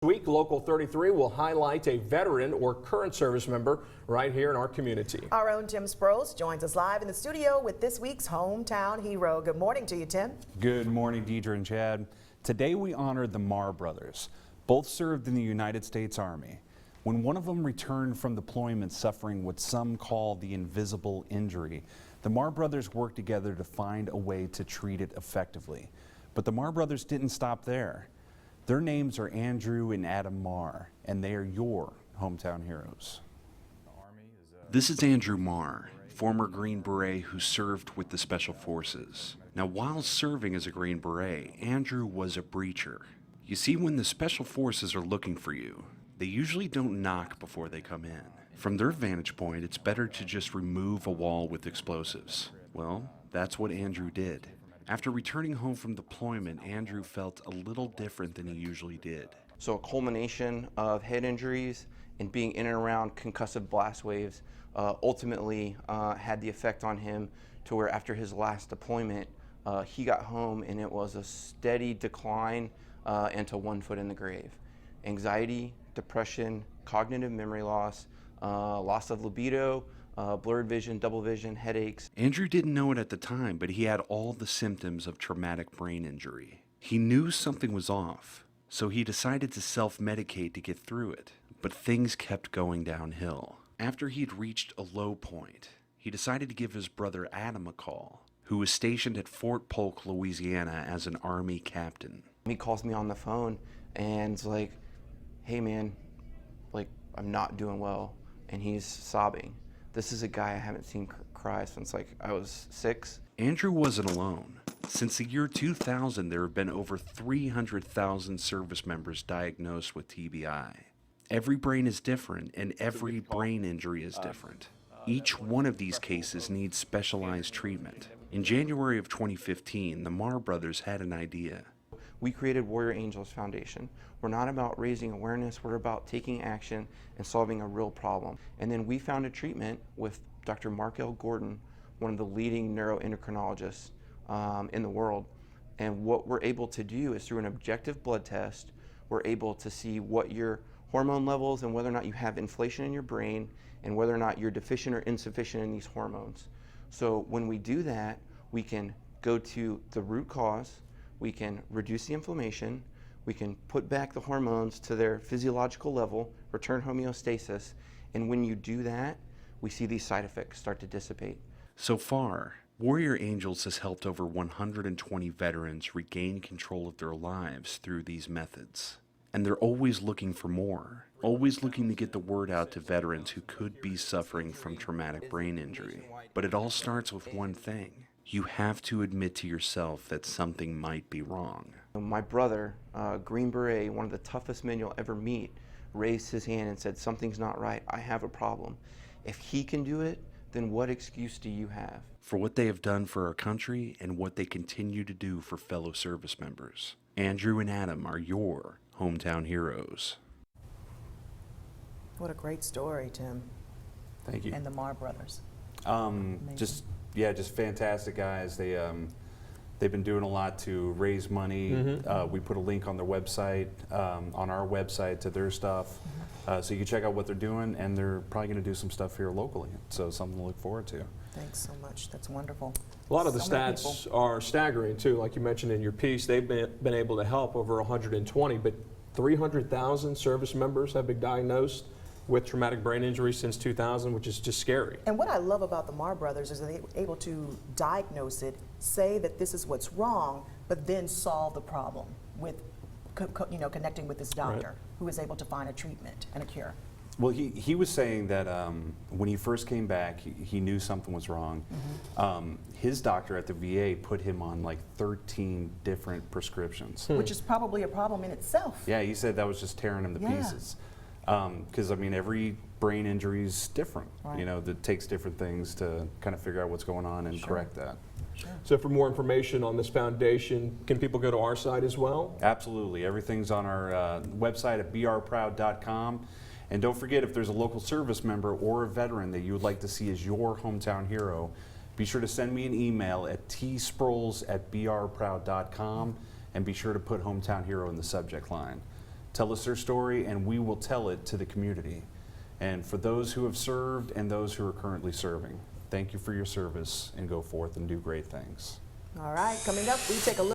Week, Local 33 will highlight a veteran or current service member right here in our community. Our own Tim Sproles joins us live in the studio with this week's hometown hero. Good morning to you, Tim. Good morning, Deidre and Chad. Today we honored the Marr brothers. Both served in the United States Army. When one of them returned from deployment suffering what some call the invisible injury, the Marr brothers worked together to find a way to treat it effectively. But the Marr brothers didn't stop there. Their names are Andrew and Adam Marr, and they are your hometown heroes. This is Andrew Marr, former Green Beret who served with the Special Forces. Now, while serving as a Green Beret, Andrew was a breacher. You see, when the Special Forces are looking for you, they usually don't knock before they come in. From their vantage point, it's better to just remove a wall with explosives. Well, that's what Andrew did. After returning home from deployment, Andrew felt a little different than he usually did. So a culmination of head injuries and being in and around concussive blast waves ultimately had the effect on him to where after his last deployment, he got home and it was a steady decline and to 1 foot in the grave. Anxiety, depression, cognitive memory loss, loss of libido, blurred vision, double vision, headaches. Andrew didn't know it at the time, but he had all the symptoms of traumatic brain injury. He knew something was off, so he decided to self-medicate to get through it. But things kept going downhill. After he'd reached a low point, he decided to give his brother Adam a call, who was stationed at Fort Polk, Louisiana as an Army captain. He calls me on the phone and is like, hey man, I'm not doing well. And he's sobbing. This is a guy I haven't seen cry since I was 6. Andrew wasn't alone. Since the year 2000, there have been over 300,000 service members diagnosed with TBI. Every brain is different, and every brain injury is different. Each one of these cases needs specialized treatment. In January of 2015, the Marr brothers had an idea. We created Warrior Angels Foundation. We're not about raising awareness, we're about taking action and solving a real problem. And then we found a treatment with Dr. Mark L. Gordon, one of the leading neuroendocrinologists in the world. And what we're able to do is through an objective blood test, we're able to see what your hormone levels and whether or not you have inflation in your brain and whether or not you're deficient or insufficient in these hormones. So when we do that, we can go to the root cause, we can reduce the inflammation, we can put back the hormones to their physiological level, return homeostasis, and when you do that, we see these side effects start to dissipate. So far, Warrior Angels has helped over 120 veterans regain control of their lives through these methods. And they're always looking for more, always looking to get the word out to veterans who could be suffering from traumatic brain injury. But it all starts with one thing. You have to admit to yourself that something might be wrong. My brother, Green Beret, one of the toughest men you'll ever meet, raised his hand and said, something's not right, I have a problem. If he can do it, then what excuse do you have? For what they have done for our country and what they continue to do for fellow service members. Andrew and Adam are your hometown heroes. What a great story, Tim. Thank you. And the Marr brothers. Just fantastic guys. They've been doing a lot to raise money. We put a link on their website, on our website, to their stuff, so you can check out what they're doing, and they're probably going to do some stuff here locally. So something to look forward to. Thanks so much. That's wonderful. A lot of the stats are staggering too, like you mentioned in your piece. They've been able to help over 120, but 300,000 service members have been diagnosed with traumatic brain injury since 2000, which is just scary. And what I love about the Marr brothers is that they're able to diagnose it, say that this is what's wrong, but then solve the problem with connecting with this doctor who is able to find a treatment and a cure. Well, he was saying that when he first came back, he knew something was wrong. His doctor at the VA put him on like 13 different prescriptions. Which is probably a problem in itself. Yeah, he said that was just tearing him to pieces. Because, I mean, every brain injury is different. Right. You know, that takes different things to kind of figure out what's going on and correct that. Sure. So for more information on this foundation, can people go to our site as well? Absolutely. Everything's on our website at brproud.com. And don't forget, if there's a local service member or a veteran that you would like to see as your hometown hero, be sure to send me an email at tsproles@brproud.com and be sure to put hometown hero in the subject line. tell us their story, and we will tell it to the community. And for those who have served and those who are currently serving, thank you for your service, and go forth and do great things. All right, coming up, we take a look